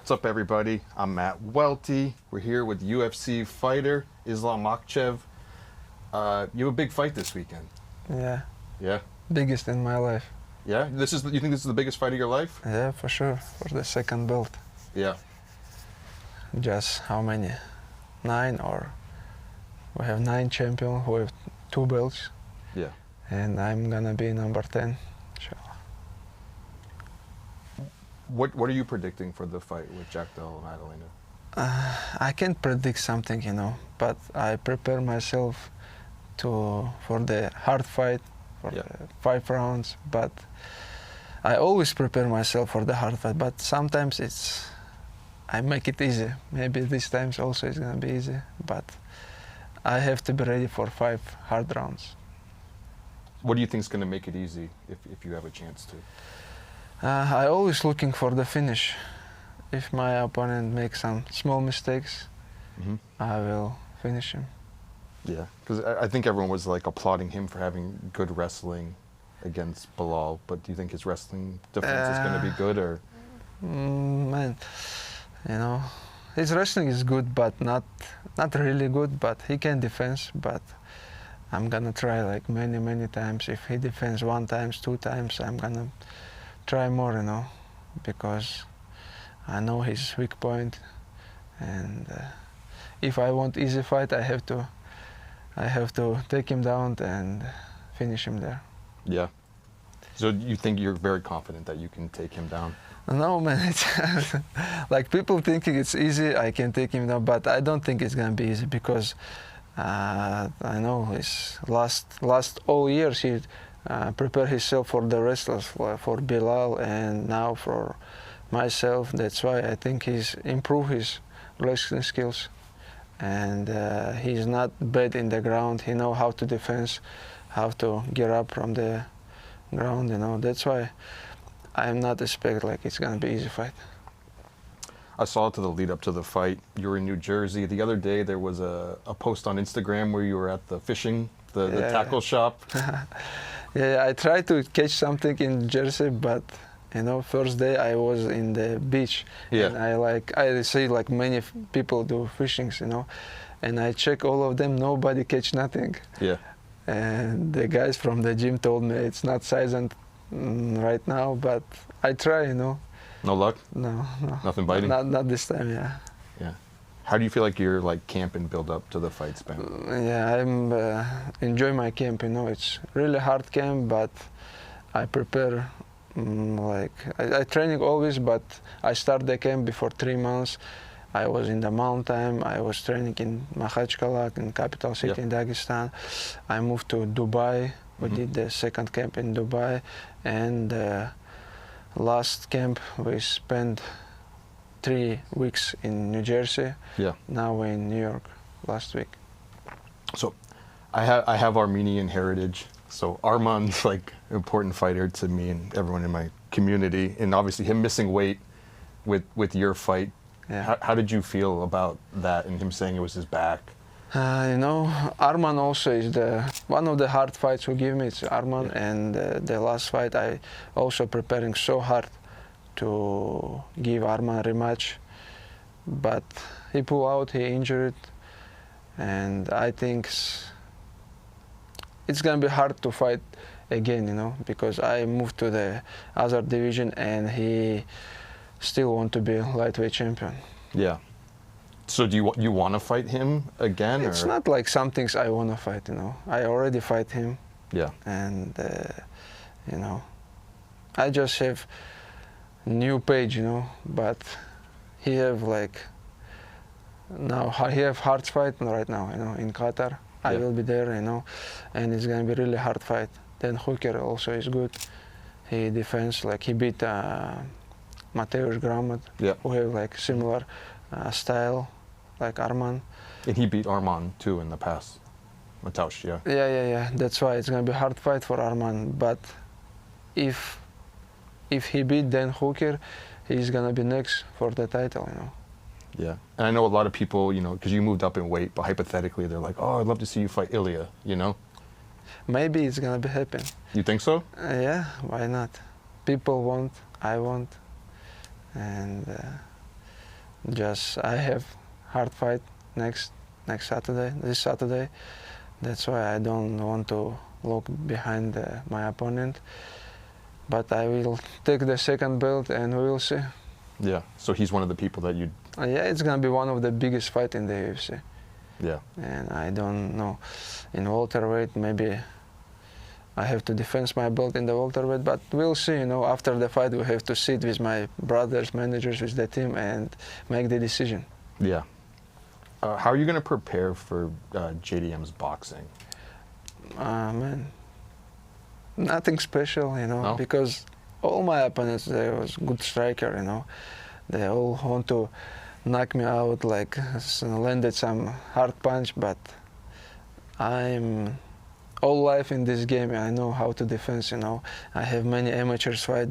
What's up, everybody? I'm Matt Welty. We're here with UFC fighter Islam Makhachev. You have a big fight this weekend. Yeah. Yeah? Biggest in my life. Yeah? You think this is the biggest fight of your life? Yeah, for sure. For the second belt. Yeah. Just how many? 9 or... We have 9 champions who have 2 belts. Yeah. And I'm gonna be number 10. Inshallah. What are you predicting for the fight with Jack Della Maddalena? I can't predict something, but I prepare myself for the hard fight, for the 5 rounds, but I always prepare myself for the hard fight, but sometimes I make it easy. Maybe this time also it's gonna be easy, but I have to be ready for 5 hard rounds. What do you think is going to make it easy if you have a chance to? I always looking for the finish. If my opponent makes some small mistakes, I will finish him. Yeah, because I think everyone was like applauding him for having good wrestling against Bilal, but do you think his wrestling defense is going to be good, or? Man, his wrestling is good, but not really good, but he can defend, but I'm gonna try like many times. If he defends 1 time, 2 times, I'm gonna try more, because I know his weak point, and if I want easy fight, I have to take him down and finish him there. Yeah. So you think you're very confident that you can take him down? No, man. It's like people thinking it's easy. I can take him down, but I don't think it's gonna be easy because I know his last all years he prepared himself for the wrestlers, for Bilal, and now for myself. That's why I think he's improved his wrestling skills, and he's not bad in the ground. He knows how to defend, how to get up from the ground. That's why I'm not expecting like it's gonna be easy fight. I saw to the lead up to the fight, you were in New Jersey. The other day there was a post on Instagram where you were at the fishing, the tackle shop. Yeah, I tried to catch something in Jersey, but first day I was in the beach, and I see like many people do fishings, and I check all of them, nobody catch nothing. Yeah. And the guys from the gym told me it's not seasoned right now, but I try, No luck? No. Nothing biting? Not this time, yeah. Yeah. How do you feel like your camp and build up to the fight's been? Yeah, I'm enjoy my camp, It's really hard camp, but I prepare, I training always, but I start the camp before 3 months. I was in the mountain, I was training in Makhachev, in capital city in Dagestan. I moved to Dubai. We did the second camp in Dubai, and last camp we spent 3 weeks in New Jersey. Yeah. Now we're in New York last week. So I have Armenian heritage. So Arman's like an important fighter to me and everyone in my community, and obviously him missing weight with your fight. Yeah. How did you feel about that and him saying it was his back? Arman also is one of the hard fights who give me. It's Arman, and the last fight I also preparing so hard to give Arman a rematch, but he pulled out, he injured, and I think it's gonna be hard to fight again, because I moved to the other division and he still want to be lightweight champion. Yeah. So do you want to fight him again? It's not like some things I want to fight, I already fight him. Yeah. And, I just have new page, but he have now he have hard fight right now, in Qatar. I will be there, and it's going to be really hard fight. Then Hooker also is good. He defends, he beat Mateusz Gromad, who have similar style, like Arman. And he beat Arman too in the past. Mateusz, yeah. Yeah. That's why it's gonna be a hard fight for Arman. But if he beat Dan Hooker, he's gonna be next for the title, Yeah, and I know a lot of people, because you moved up in weight, but hypothetically they're like, oh, I'd love to see you fight Ilia, Maybe it's gonna be happen. You think so? Yeah, why not? People want, I want, and Just I have hard fight next Saturday, this Saturday. That's why I don't want to look behind my opponent. But I will take the second belt and we will see. Yeah. So he's one of the people that you. Yeah, it's gonna be one of the biggest fights in the UFC. Yeah. And I don't know, in welterweight maybe I have to defend my belt in the welterweight, but we'll see. You know, after the fight we have to sit with my brothers, managers, with the team, and make the decision. Yeah. How are you going to prepare for JDM's boxing? Man, nothing special, you know, No? because all my opponents, they was good striker, you know. They all want to knock me out, like landed some hard punch, but I'm all life in this game. I know how to defend, you know. I have many amateurs fight.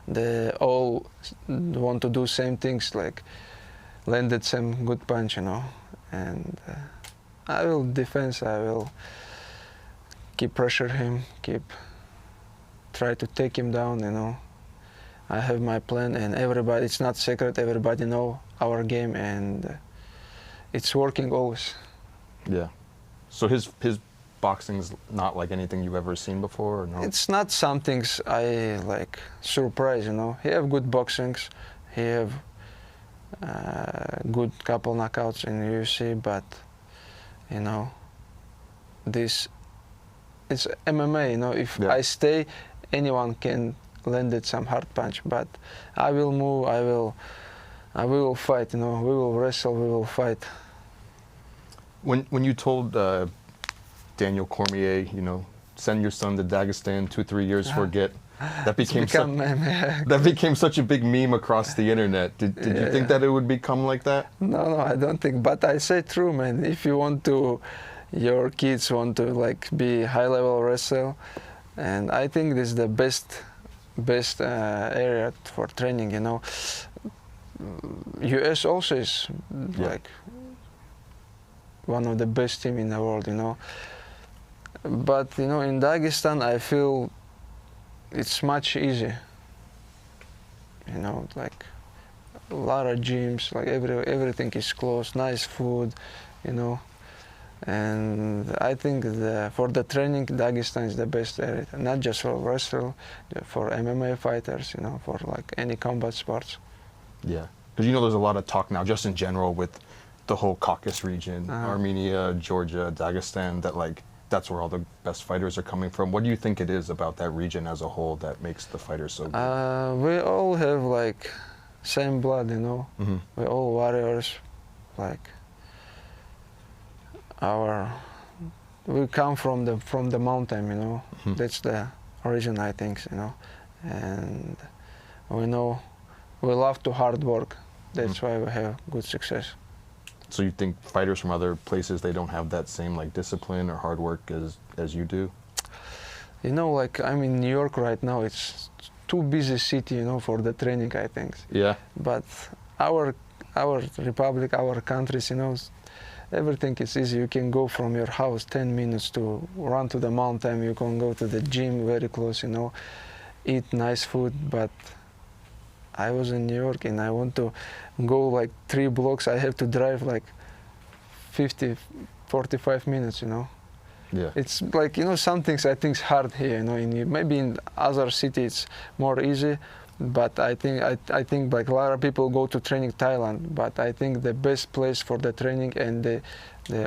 They all want to do same things, like landed some good punch, you know. And I will defend. I will keep pressure him, try to take him down, you know. I have my plan, and everybody, it's not secret, everybody know our game, and it's working always. Yeah. So his boxing's not like anything you've ever seen before, or no? It's not some things I like surprise, you know. He have good boxings, he have good couple knockouts in UFC, but you know, it's MMA, you know. If Yeah. I stay, anyone can landed some hard punch, but I will move, I will fight, you know. We will wrestle, we will fight. When you told Daniel Cormier, you know, send your son to Dagestan 2-3 years, forget, that became that became such a big meme across the internet. Did you think that it would become like that? No, I don't think. But I say true, man. If you want to, your kids want to like be high level wrestler, and I think this is the best area for training, you know. US also is like one of the best team in the world, you know. But you know, in Dagestan, I feel it's much easier. You know, like a lot of gyms, like everything is close, nice food, you know. And I think for the training, Dagestan is the best area, not just for wrestling, for MMA fighters, you know, for like any combat sports. Yeah, because you know there's a lot of talk now, just in general, with the whole Caucasus region, Armenia, Georgia, Dagestan, that like that's where all the best fighters are coming from. What do you think it is about that region as a whole that makes the fighters so good? We all have like same blood, you know. Mm-hmm. We're all warriors, like. We come from the mountain, you know. Mm-hmm. That's the origin, I think, you know. And we know we love to hard work. That's why we have good success. So you think fighters from other places, they don't have that same like discipline or hard work as you do? You know, like I'm in New York right now. It's too busy city, you know, for the training, I think. Yeah. But our republic, our countries, you know, everything is easy. You can go from your house 10 minutes to run to the mountain. You can go to the gym very close, you know, eat nice food. But I was in New York and I want to go like 3 blocks. I have to drive like 45 minutes, you know. Yeah. It's like, you know, some things I think is hard here, you know. Maybe in other cities it's more easy. But I think like a lot of people go to training Thailand, but I think the best place for the training, and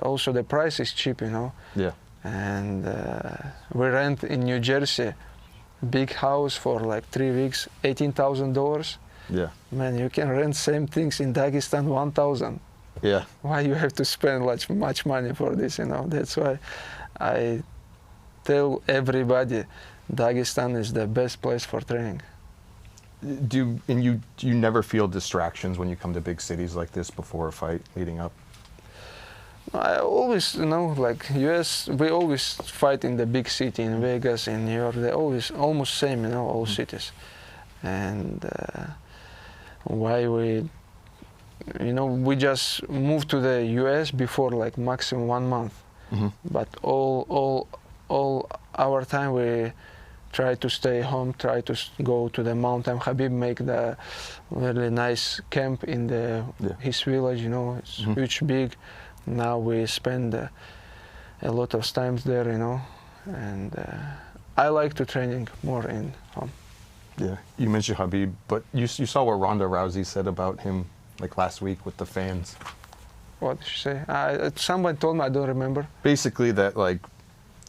also the price is cheap, you know. Yeah. And we rent in New Jersey big house for like 3 weeks, $18,000. Yeah. Man, you can rent same things in Dagestan, 1,000. Yeah. Why you have to spend much money for this, you know? That's why I tell everybody Dagestan is the best place for training. Do you never feel distractions when you come to big cities like this before a fight leading up? I always, you know, like US, we always fight in the big city, in Vegas, in New York. They're always almost same, you know, all cities. And why we, you know, we just moved to the US before like maximum 1 month. Mm-hmm. But all our time we try to stay home, try to go to the mountain. Khabib make the really nice camp in the his village, you know, it's huge, big. Now we spend a lot of times there, you know, and I like to training more in home. Yeah, you mentioned Khabib, but you saw what Ronda Rousey said about him like last week with the fans. What did she say? Someone told me, I don't remember. Basically that like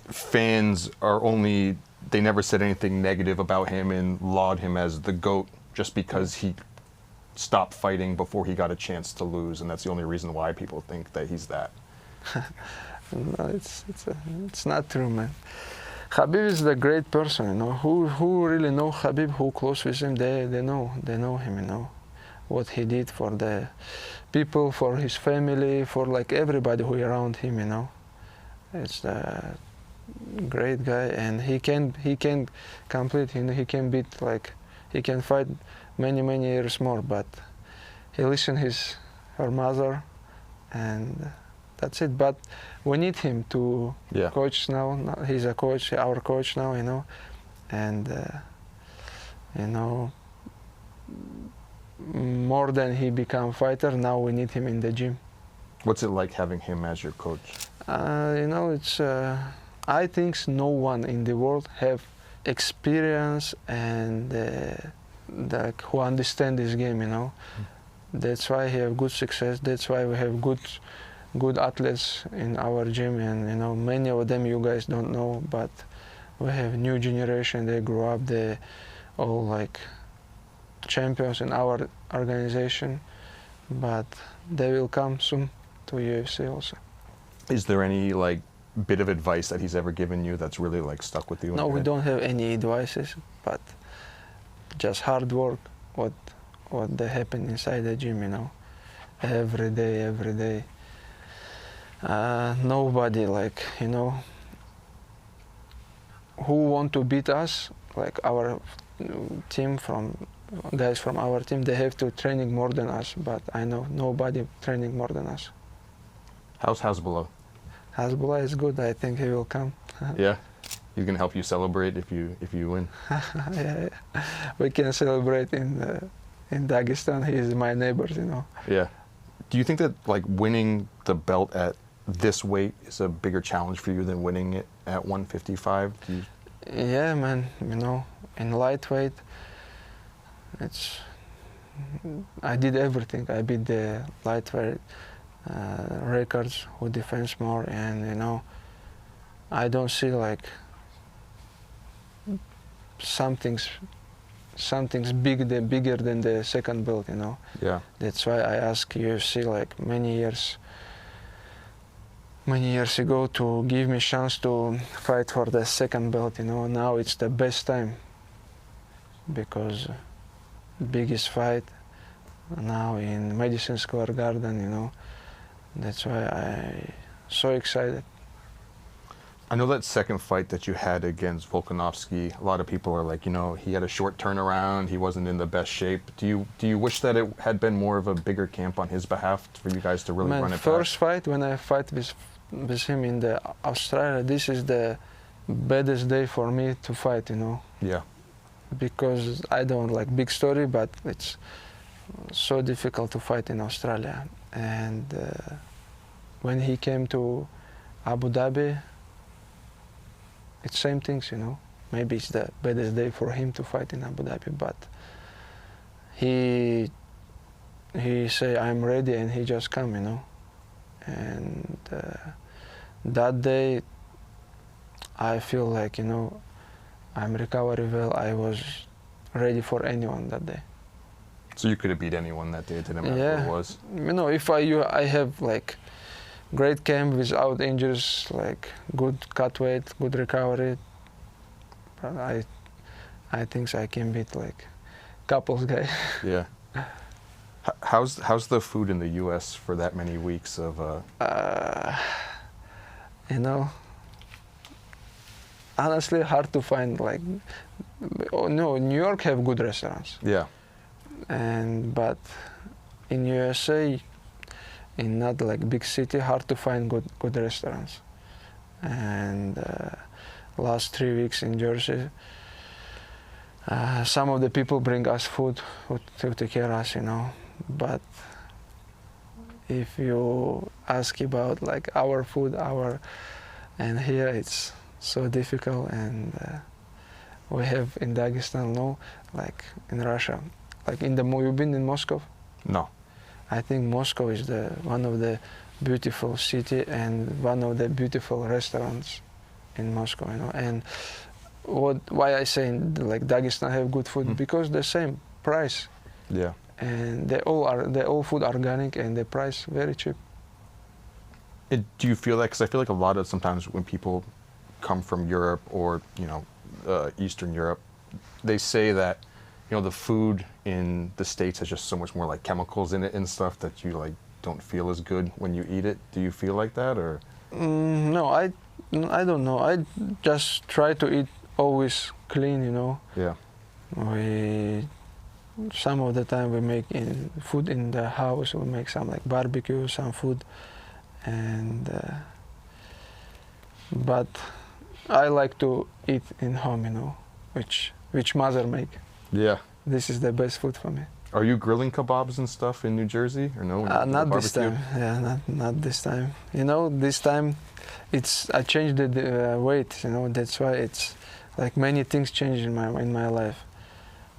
fans are only, they never said anything negative about him and laud him as the GOAT just because he stopped fighting before he got a chance to lose, and that's the only reason why people think that he's that. No, it's not true, man. Khabib is the great person, you know. Who really know Khabib, who close with him, they know him, you know. What he did for the people, for his family, for like everybody who around him, you know. It's a great guy, and he can complete, you know, he can beat, like, he can fight many years more, but he listened her mother, and that's it. But we need him to coach now. He's a coach, our coach now, you know, and you know, more than he become fighter, now we need him in the gym. What's it like having him as your coach? You know, it's I think no one in the world have experience and who understand this game, you know. That's why he have good success. That's why we have good athletes in our gym, and you know, many of them you guys don't know, but we have new generation. They grew up, they all like champions in our organization, but they will come soon to UFC also. Is there any like bit of advice that he's ever given you that's really like stuck with you? No, we don't have any advices, but just hard work. What they happen inside the gym, you know, every day. Nobody, like, you know, who want to beat us, like our team, from guys from our team, they have to training more than us, but I know nobody training more than us. How's Hasbulla? Hasbulla is good. I think he will come. Yeah, he's gonna help you celebrate if you win. Yeah, we can celebrate in Dagestan. He is my neighbor, you know. Yeah. Do you think that like winning the belt at this weight is a bigger challenge for you than winning it at 155? Yeah, man. You know, in lightweight, I did everything. I beat the lightweight records who defends more, and you know, I don't see like something's bigger than the second belt, you know. Yeah. That's why I asked UFC like many years ago to give me chance to fight for the second belt, you know. Now it's the best time, because biggest fight now in Madison Square Garden, you know. That's why I'm so excited. I know that second fight that you had against Volkanovski, a lot of people are like, you know, he had a short turnaround, he wasn't in the best shape. Do you wish that it had been more of a bigger camp on his behalf for you guys to really run it back? First fight, when I fight with him in the Australia, this is the baddest day for me to fight, you know. Yeah. Because I don't like big story, but it's so difficult to fight in Australia. And when he came to Abu Dhabi, it's same things, you know. Maybe it's the baddest day for him to fight in Abu Dhabi, but he say I'm ready, and he just come, you know. And that day, I feel like, you know, I'm recovered well. I was ready for anyone that day. So you could have beat anyone that day. It didn't matter who it was. You know, if I have like great camp without injuries, like good cut weight, good recovery, but I think I can beat like couples guy. Yeah. How's the food in the U.S. for that many weeks of? You know, honestly, hard to find. Like, oh no, New York have good restaurants. Yeah. But in USA, in not like big city, hard to find good restaurants. And last 3 weeks in Jersey, Some of the people bring us food to take care of us, you know. But if you ask about like our food, and here it's so difficult, and we have in Dagestan, no, like in Russia, like you've been in Moscow? No. I think Moscow is one of the beautiful city and one of the beautiful restaurants in Moscow, you know. And why I say like Dagestan have good food, because the same price. Yeah. And they all food organic and the price very cheap. Do you feel that? Because I feel like a lot of sometimes when people come from Europe or Eastern Europe, they say that the food in the States has just so much more like chemicals in it and stuff that you like don't feel as good when you eat it. Do you feel like that, or? No, I don't know. I just try to eat always clean, you know. Yeah. Some of the time we make food in the house. We make some like barbecue, some food, and but I like to eat in home, you know, which mother make. Yeah. This is the best food for me. Are you grilling kebabs and stuff in New Jersey, or no? Not this time. Yeah, not this time. You know, this time, I changed the weight. You know, that's why it's like many things changed in my life.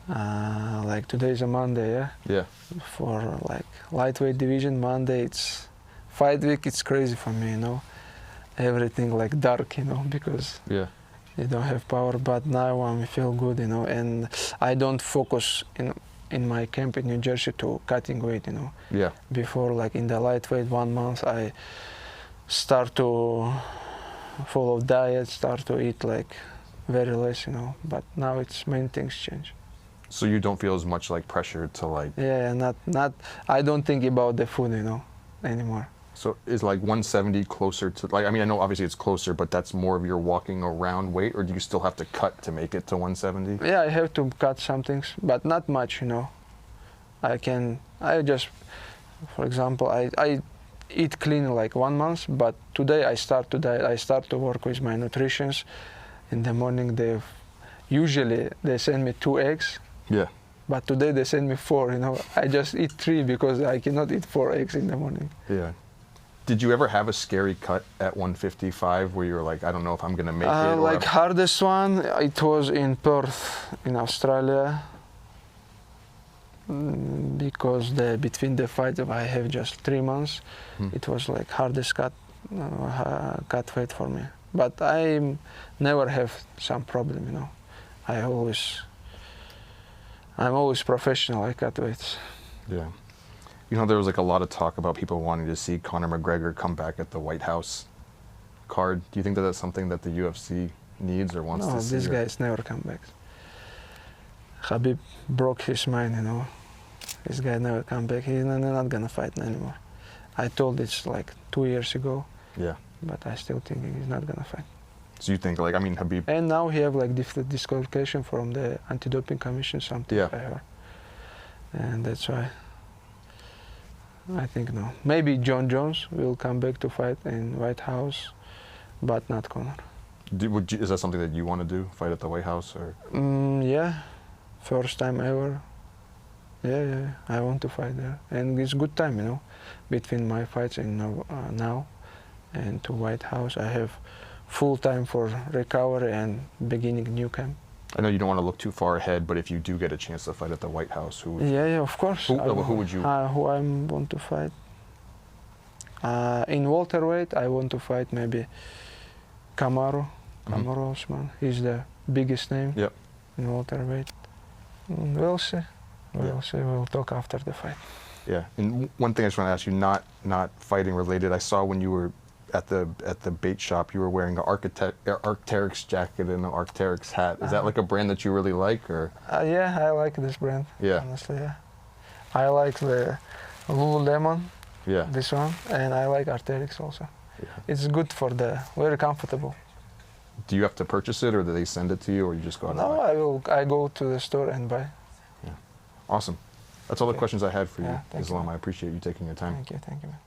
Like today is a Monday, yeah. Yeah. For like lightweight division, Monday it's fight week. It's crazy for me, you know. Everything like dark, you know, because you don't have power. But now I feel good, you know, and I don't focus in my camp in New Jersey to cutting weight, you know. Yeah. Before, like in the lightweight 1 month, I start to follow diet, start to eat like very less, you know. But now it's many things change. So you don't feel as much like pressure to like. Yeah, not. I don't think about the food, you know, anymore. So is like 170 closer to like? I mean, I know obviously it's closer, but that's more of your walking around weight, or do you still have to cut to make it to 170? Yeah, I have to cut some things, but not much, you know. I just, for example, I eat clean like 1 month, but today I start to diet. I start to work with my nutritions. In the morning, usually they send me 2 eggs. Yeah. But today they send me 4, you know. I just eat 3 because I cannot eat 4 eggs in the morning. Yeah. Did you ever have a scary cut at 155 where you were like, I don't know if I'm going to make it? Like hardest one, it was in Perth, in Australia. Because between the fights I have just 3 months, it was like hardest cut weight for me. But I never have some problem, you know. I'm always professional. I cut weights. Yeah. You know, there was like a lot of talk about people wanting to see Conor McGregor come back at the White House card. Do you think that that's something that the UFC needs or wants to see? No, this guy's never come back. Khabib broke his mind, you know. This guy never come back. He's not gonna fight anymore. I told this like 2 years ago. Yeah. But I still think he's not gonna fight. So you think, like, I mean, Khabib... And now he have like disqualification from the anti-doping commission, something I heard. And that's why I think no. Maybe John Jones will come back to fight in White House, but not Conor. Is that something that you want to do, fight at the White House? Or? Yeah, first time ever. Yeah, I want to fight there. And it's good time, you know, between my fights in now and to White House. I have full time for recovery and beginning new camp. I know you don't want to look too far ahead, but if you do get a chance to fight at the White House, who would you? Yeah, of course. Who would you? Who I want to fight? In welterweight, I want to fight maybe Kamaru Usman. He's the biggest name in welterweight. We'll see. We'll see. We'll talk after the fight. Yeah, and one thing I just want to ask you, not fighting related. I saw when you were at the bait shop, you were wearing an Arc'teryx jacket and an Arc'teryx hat. Is that like a brand that you really like, or? Yeah, I like this brand. Yeah. Honestly, yeah. I like the Lululemon. Yeah. This one, and I like Arc'teryx also. Yeah. It's good for very comfortable. Do you have to purchase it, or do they send it to you, or you just go out and buy? No, I go to the store and buy. Yeah. Awesome. That's all the questions I had for you, Yeah, Islam. I appreciate you taking your time. Thank you, man.